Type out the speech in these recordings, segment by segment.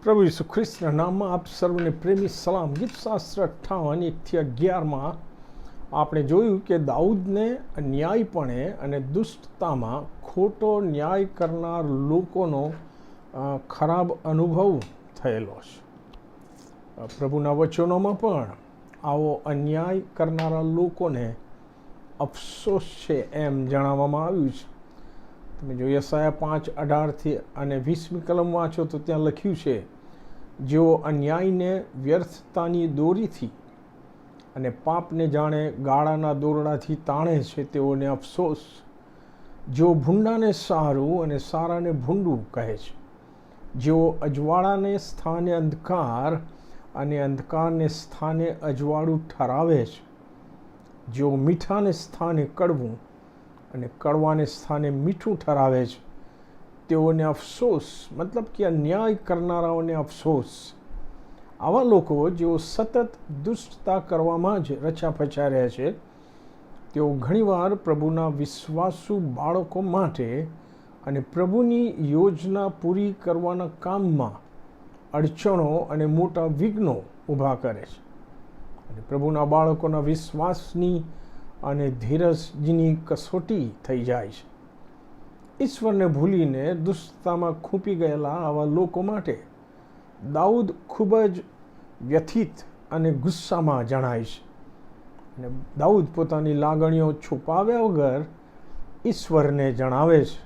પ્રભુ ઈસુ ખ્રિસ્તના નામમાં આપ સર્વને પ્રેમી સલામ. ગીતશાસ્ત્ર 58 1-11 આપણે જોયું કે દાઉદને અન્યાયપણે અને દુષ્ટતામાં ખોટો ન્યાય કરનાર લોકોનો ખરાબ અનુભવ થયેલો છે. પ્રભુના વચનોમાં પણ આવો અન્યાય કરનારા લોકોને અફસોસ છે એમ જણાવવામાં આવ્યું છે. તમે જો યશાયા 5:18 અને 20મી કલમ વાંચો તો ત્યાં લખ્યું છે, જેઓ અન્યાયને વ્યર્થતાની દોરીથી અને પાપને જાણે ગાળાના દોરડાથી તાણે છે તેઓને અફસોસ. જેઓ ભૂંડાને સારું અને સારાને ભૂંડું કહે છે, જેઓ અજવાળાને સ્થાને અંધકાર અને અંધકારને સ્થાને અજવાળું ઠરાવે છે, જેઓ મીઠાને સ્થાને કડવું અને કડવાને સ્થાને મીઠું ઠરાવે છે, તેઓને અફસોસ. મતલબ કે અન્યાય કરનારાઓને અફસોસ. આવા લોકો જેઓ સતત દુષ્ટતા કરવામાં જ રચ્યા રહે છે, તેઓ ઘણીવાર પ્રભુના વિશ્વાસુ બાળકો માટે અને પ્રભુની યોજના પૂરી કરવાના કામમાં અડચણો અને મોટા વિઘ્નો ઊભા કરે છે. અને પ્રભુના બાળકોના વિશ્વાસની અને ધીરજની કસોટી થઈ જાય છે. ઈશ્વરને ભૂલીને દુષ્ટતામાં ખૂંપી ગયેલા આવા લોકો માટે દાઉદ ખૂબ જ વ્યથિત અને ગુસ્સામાં જણાય છે. અને દાઉદ પોતાની લાગણીઓ છુપાવ્યા વગર ઈશ્વરને જણાવે છે.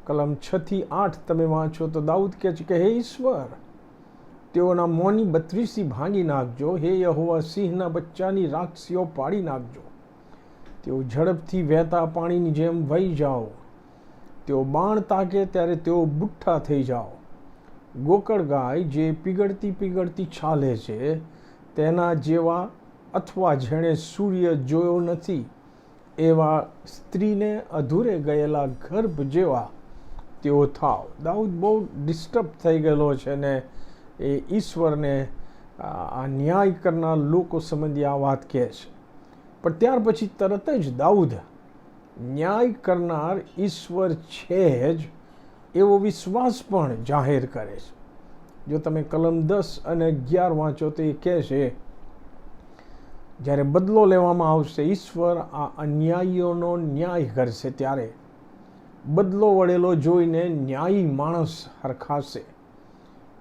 કલમ 6-8 તમે વાંચો તો દાઉદ કહે છે કે હે ઈશ્વર, તેઓના મોંની બત્રીસી ભાંગી નાખજો. હે યહોવા, સિંહના બચ્ચાની રાક્ષસીઓ પાડી નાખજો. તેઓ ઝડપથી વહેતા પાણીની જેમ વહી જાઓ. તેઓ બાણ તાકે ત્યારે તેઓ બુઠ્ઠા થઈ જાઓ. ગોકળ ગાય જે પીગળતી ચાલે છે તેના જેવા, અથવા જેણે સૂર્ય જોયો નથી એવા સ્ત્રીને અધૂરે ગયેલા ગર્ભ જેવા તેઓ થાવ. દાઉદ બહુ ડિસ્ટર્બ થઈ ગયેલો છે ને એ ઈશ્વરને આ ન્યાય કરનાર લોકો સંબંધી આ વાત કહે છે. પણ ત્યાર પછી તરત જ દાઉદ ન્યાય કરનાર ઈશ્વર છે જ એવો વિશ્વાસ પણ જાહેર કરે છે. જો તમે કલમ 10 અને 11 વાંચો તો એ કહે છે, જ્યારે બદલો લેવામાં આવશે, ઈશ્વર આ અન્યાયીઓનો ન્યાય કરશે, ત્યારે બદલો વળેલો જોઈને ન્યાયી માણસ હરખાશે.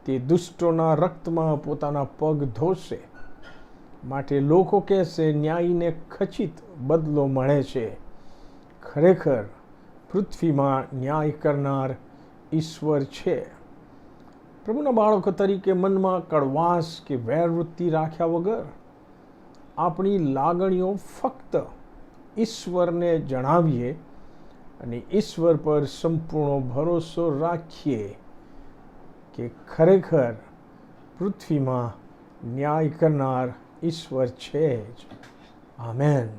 તે દુષ્ટોના રક્તમાં પોતાના પગ ધોશે. માટે લોકો કહેશે, ન્યાયીને ખચિત બદલો મળે છે. ખરેખર પૃથ્વીમાં ન્યાય કરનાર ઈશ્વર છે. પ્રભુના બાળકો તરીકે મનમાં કડવાશ કે વેરવૃત્તિ રાખ્યા વગર આપણી લાગણીઓ ફક્ત ઈશ્વરને જણાવીએ અને ઈશ્વર પર સંપૂર્ણ ભરોસો રાખીએ કે ખરેખર પૃથ્વીમાં ન્યાય કરનાર ઈશ્વર છે જ. આમેન.